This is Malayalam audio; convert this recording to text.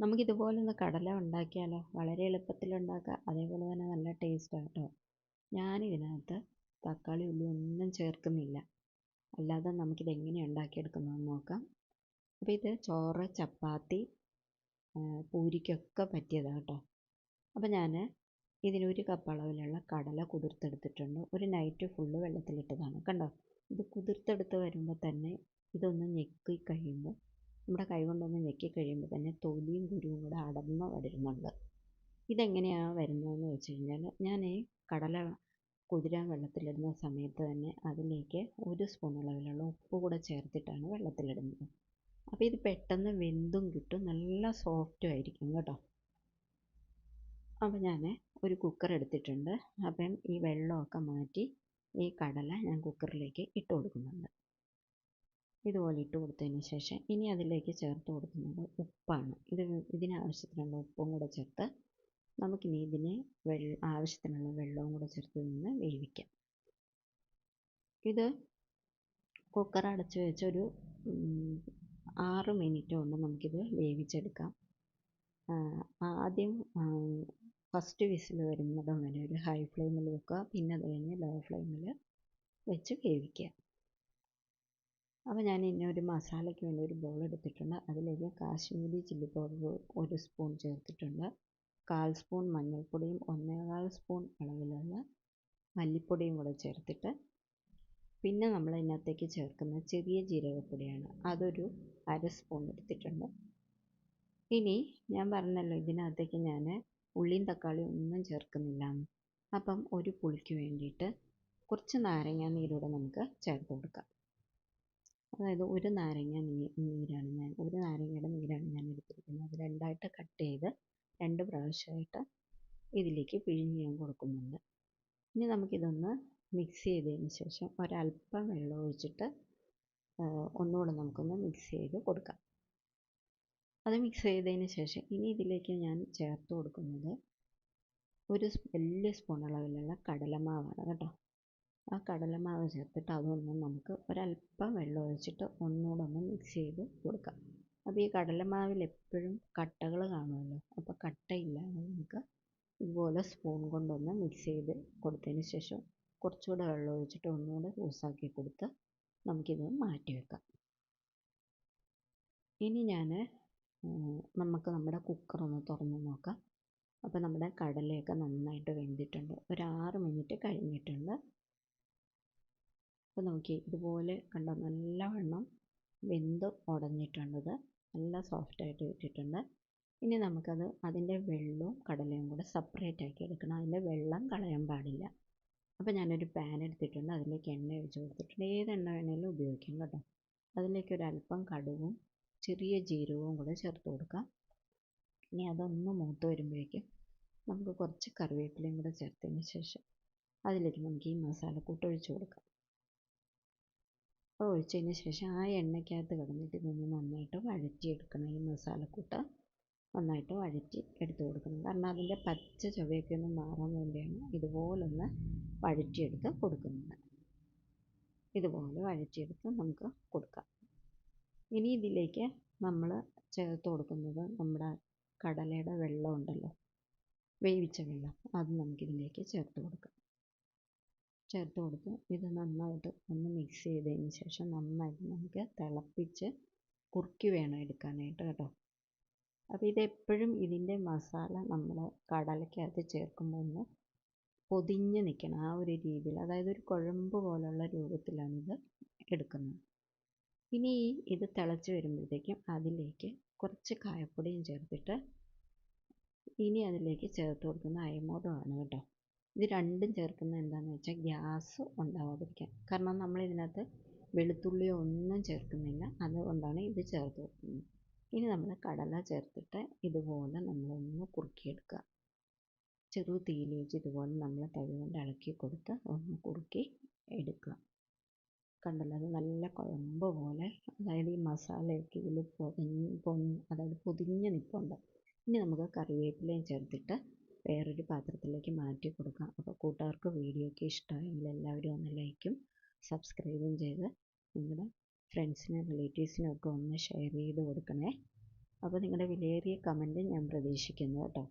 നമുക്കിതുപോലൊന്ന് കടല ഉണ്ടാക്കിയാലോ? വളരെ എളുപ്പത്തിലുണ്ടാക്കാം. അതേപോലെ തന്നെ നല്ല ടേസ്റ്റാണ് കേട്ടോ. ഞാനിതിനകത്ത് തക്കാളി, ഉള്ളി ഒന്നും ചേർക്കുന്നില്ല. അല്ലാതെ നമുക്കിത് എങ്ങനെ ഉണ്ടാക്കിയെടുക്കുന്നതെന്ന് നോക്കാം. അപ്പോൾ ഇത് ചോറ്, ചപ്പാത്തി, പൂരിക്കൊക്കെ പറ്റിയതാണ് കേട്ടോ. അപ്പോൾ ഞാൻ ഇതിനൊരു കപ്പ് അളവിലുള്ള കടല കുതിർത്തെടുത്തിട്ടുണ്ട്. ഒരു നൈറ്റ് ഫുള്ള് വെള്ളത്തിലിട്ടതാണ്. കണ്ടോ? ഇത് കുതിർത്തെടുത്ത് വരുമ്പോൾ തന്നെ ഇതൊന്ന് ഞെക്കി കഴിയുമ്പോൾ നമ്മുടെ കൈ കൊണ്ടൊന്ന് ഞെക്കി കഴിയുമ്പോൾ തന്നെ തൊലിയും കുരുവും കൂടെ അടർന്ന് വരുന്നുണ്ട്. ഇതെങ്ങനെയാണ് വരുന്നതെന്ന് വെച്ച് കഴിഞ്ഞാൽ ഞാൻ ഈ കടല കുതിരാൻ വെള്ളത്തിലിടുന്ന സമയത്ത് തന്നെ അതിലേക്ക് 1 സ്പൂൺ അളവിലുള്ള ഉപ്പ് കൂടെ ചേർത്തിട്ടാണ് വെള്ളത്തിലിടുന്നത്. അപ്പോൾ ഇത് പെട്ടെന്ന് വെന്തും കിട്ടും, നല്ല സോഫ്റ്റും ആയിരിക്കും കേട്ടോ. അപ്പോൾ ഞാൻ ഒരു കുക്കർ എടുത്തിട്ടുണ്ട്. അപ്പം ഈ വെള്ളമൊക്കെ മാറ്റി ഈ കടല ഞാൻ കുക്കറിലേക്ക് ഇട്ട് കൊടുക്കുന്നുണ്ട്. ഇതുപോലെ ഇട്ട് കൊടുത്തതിന് ശേഷം ഇനി അതിലേക്ക് ചേർത്ത് കൊടുക്കുന്നത് ഉപ്പാണ്. ഇതിനാവശ്യത്തിനുള്ള ഉപ്പും കൂടെ ചേർത്ത് നമുക്കിനി ഇതിനെ ആവശ്യത്തിനുള്ള വെള്ളവും കൂടെ ചേർത്ത് നിന്ന് വേവിക്കാം. ഇത് കുക്കർ അടച്ച് വെച്ചൊരു 6 മിനിറ്റ് കൊണ്ട് നമുക്കിത് വേവിച്ചെടുക്കാം. ആദ്യം ഫസ്റ്റ് വിസിൽ വരുന്നിടം വരെ ഒരു ഹൈ ഫ്ലെയിമിൽ വെക്കുക. പിന്നെ അത് കഴിഞ്ഞ് ലോ ഫ്ലെയിമിൽ വെച്ച് വേവിക്കുക. അപ്പോൾ ഞാൻ ഇനി ഒരു മസാലയ്ക്ക് വേണ്ടി ഒരു ബൗൾ എടുത്തിട്ടുണ്ട്. അതിലേക്ക് കാശ്മീരി ചില്ലി പൗഡർ 1 സ്പൂൺ ചേർത്തിട്ടുണ്ട്. 1/4 സ്പൂൺ മഞ്ഞൾപ്പൊടിയും 1/4 സ്പൂൺ അളവിലുള്ള മല്ലിപ്പൊടിയും കൂടെ ചേർത്തിട്ട്, പിന്നെ നമ്മൾ ഇതിനകത്തേക്ക് ചേർക്കുന്ന ചെറിയ ജീരകപ്പൊടിയാണ്, അതൊരു 1/2 സ്പൂൺ എടുത്തിട്ടുണ്ട്. ഇനി ഞാൻ പറഞ്ഞല്ലോ ഇതിനകത്തേക്ക് ഞാൻ ഉള്ളിയും തക്കാളിയും ഒന്നും ചേർക്കുന്നില്ല. അപ്പം ഒരു പുളിക്ക് വേണ്ടിയിട്ട് കുറച്ച് നാരങ്ങ നീരൂടെ നമുക്ക് ചേർത്ത് കൊടുക്കാം. അതായത് ഒരു നാരങ്ങയുടെ നീരാണ് ഞാൻ എടുത്തിരിക്കുന്നത്. അത് 2ആയിട്ട് കട്ട് ചെയ്ത് 2 പ്രാവശ്യമായിട്ട് ഇതിലേക്ക് പിഴിഞ്ഞ് ഞാൻ കൊടുക്കുന്നുണ്ട്. ഇനി നമുക്കിതൊന്ന് മിക്സ് ചെയ്തതിന് ശേഷം ഒരല്പം വെള്ളം ഒഴിച്ചിട്ട് ഒന്നുകൂടെ നമുക്കൊന്ന് മിക്സ് ചെയ്ത് കൊടുക്കാം. അത് മിക്സ് ചെയ്തതിന് ശേഷം ഇനി ഇതിലേക്ക് ഞാൻ ചേർത്ത് കൊടുക്കുന്നത് ഒരു വലിയ സ്പൂൺ അളവിലുള്ള കടലമാവാണ് കേട്ടോ. ആ കടലമാവ് ചേർത്തിട്ട് അതൊന്ന് നമുക്ക് ഒരല്പം വെള്ളം ഒഴിച്ചിട്ട് ഒന്നുകൂടെ ഒന്ന് മിക്സ് ചെയ്ത് കൊടുക്കാം. അപ്പോൾ ഈ കടലമാവിൽ എപ്പോഴും കട്ടകൾ കാണുമല്ലോ. അപ്പോൾ കട്ടയില്ലാതെ നമുക്ക് ഇതുപോലെ സ്പൂൺ കൊണ്ടൊന്ന് മിക്സ് ചെയ്ത് കൊടുത്തതിന് ശേഷം കുറച്ചുകൂടെ വെള്ളം ഒഴിച്ചിട്ട് ഒന്നുകൂടെ ലൂസാക്കി കൊടുത്ത് നമുക്കിത് മാറ്റി വെക്കാം. ഇനി നമുക്ക് നമ്മുടെ കുക്കർ ഒന്ന് തുറന്ന് നോക്കാം. അപ്പോൾ നമ്മുടെ കടലയൊക്കെ നന്നായിട്ട് വെന്തിട്ടുണ്ട്. ഒരു 6 മിനിറ്റ് കഴിഞ്ഞിട്ടുണ്ട്. അപ്പോൾ നോക്കി ഇതുപോലെ കണ്ടോ, നല്ലവണ്ണം വെന്ത് ഉടഞ്ഞിട്ടുണ്ടത്, നല്ല സോഫ്റ്റായിട്ട് കിട്ടിയിട്ടുണ്ട്. ഇനി നമുക്കത് അതിൻ്റെ വെള്ളവും കടലയും കൂടെ സെപ്പറേറ്റ് ആക്കി എടുക്കണം. അതിൻ്റെ വെള്ളം കളയാൻ പാടില്ല. അപ്പോൾ ഞാനൊരു പാൻ എടുത്തിട്ടുണ്ട്. അതിലേക്ക് എണ്ണ ഒഴിച്ച് കൊടുത്തിട്ടുണ്ട്. ഏത് എണ്ണ വേണമെങ്കിലും ഉപയോഗിക്കാം കേട്ടോ. അതിലേക്ക് ഒരല്പം കടുകും ചെറിയ ജീരകവും കൂടെ ചേർത്ത് കൊടുക്കാം. ഇനി അതൊന്ന് മൂത്ത് വരുമ്പോഴേക്കും നമുക്ക് കുറച്ച് കറിവേപ്പിലയും കൂടെ ചേർത്തതിന് ശേഷം അതിലേക്ക് നമുക്ക് ഈ മസാലക്കൂട്ട് ഒഴിച്ച് കൊടുക്കാം. ഒഴിച്ചതിന് ശേഷം ആ എണ്ണയ്ക്കകത്ത് കിടന്നിട്ട് ഇതൊന്ന് നന്നായിട്ട് വഴറ്റിയെടുക്കണം. ഈ മസാലക്കൂട്ട് നന്നായിട്ട് വഴറ്റി എടുത്ത് കൊടുക്കണം. കാരണം അതിൻ്റെ പച്ച ചുവയൊക്കെ ഒന്ന് മാറാൻ വേണ്ടിയാണ് ഇതുപോലൊന്ന് വഴറ്റിയെടുത്ത് കൊടുക്കുന്നത്. ഇതുപോലെ വഴറ്റിയെടുത്ത് നമുക്ക് കൊടുക്കാം. ഇനി ഇതിലേക്ക് നമ്മൾ ചേർത്ത് കൊടുക്കുന്നത് നമ്മുടെ കടലയുടെ വെള്ളം ഉണ്ടല്ലോ, വേവിച്ച വെള്ളം, അത് നമുക്കിതിലേക്ക് ചേർത്ത് കൊടുക്കാം. ചേർത്ത് കൊടുത്ത് ഇത് നന്നായിട്ട് ഒന്ന് മിക്സ് ചെയ്തതിന് ശേഷം നന്നായിട്ട് നമുക്ക് തിളപ്പിച്ച് കുറുക്കി വേണം എടുക്കാനായിട്ട് കേട്ടോ. അപ്പോൾ ഇതെപ്പോഴും ഇതിൻ്റെ മസാല നമ്മൾ കടലയ്ക്കകത്ത് ചേർക്കുമ്പോൾ ഒന്ന് പൊതിഞ്ഞ് നിൽക്കണം, ആ ഒരു രീതിയിൽ. അതായത് ഒരു കുഴമ്പ് പോലുള്ള രൂപത്തിലാണിത് എടുക്കുന്നത്. ഇനി ഇത് തിളച്ച് വരുമ്പോഴത്തേക്കും അതിലേക്ക് കുറച്ച് കായപ്പൊടിയും ചേർത്തിട്ട് ഇനി അതിലേക്ക് ചേർത്ത് കൊടുക്കുന്ന അയമോദമാണ് കേട്ടോ. ഇത് രണ്ടും ചേർക്കുന്നത് എന്താണെന്ന് വെച്ചാൽ ഗ്യാസ് ഉണ്ടാവാതിരിക്കാൻ. കാരണം നമ്മളിതിനകത്ത് വെളുത്തുള്ളിയോ ഒന്നും ചേർക്കുന്നില്ല, അതുകൊണ്ടാണ് ഇത് ചേർത്ത് കൊടുക്കുന്നത്. ഇനി നമ്മൾ കടല ചേർത്തിട്ട് ഇതുപോലെ നമ്മളൊന്ന് കുറുക്കിയെടുക്കുക. ചെറു തീയിൽ വെച്ച് ഇതുപോലെ നമ്മൾ തവി കൊണ്ട് ഇളക്കി കൊടുത്ത് ഒന്ന് കുറുക്കി എടുക്കുക. കണ്ടല്ലോ, അത് നല്ല കുഴമ്പ് പോലെ, അതായത് ഈ മസാലയൊക്കെ ഇതിൽ അതായത് പൊതിഞ്ഞ് നിൽപ്പുണ്ട്. ഇനി നമുക്ക് കറിവേപ്പിലയും ചേർത്തിട്ട് വേറൊരു പാത്രത്തിലേക്ക് മാറ്റി കൊടുക്കാം. അപ്പോൾ കൂട്ടുകാർക്ക് വീഡിയോ ഒക്കെ ഇഷ്ടമായെങ്കിൽ എല്ലാവരും ഒന്ന് ലൈക്കും സബ്സ്ക്രൈബും ചെയ്ത് നിങ്ങളുടെ ഫ്രണ്ട്സിനും റിലേറ്റീവ്സിനും ഒക്കെ ഒന്ന് ഷെയർ ചെയ്ത് കൊടുക്കണേ. അപ്പോൾ നിങ്ങളുടെ വിലയേറിയ കമൻറ്റ് ഞാൻ പ്രതീക്ഷിക്കുന്നു കേട്ടോ.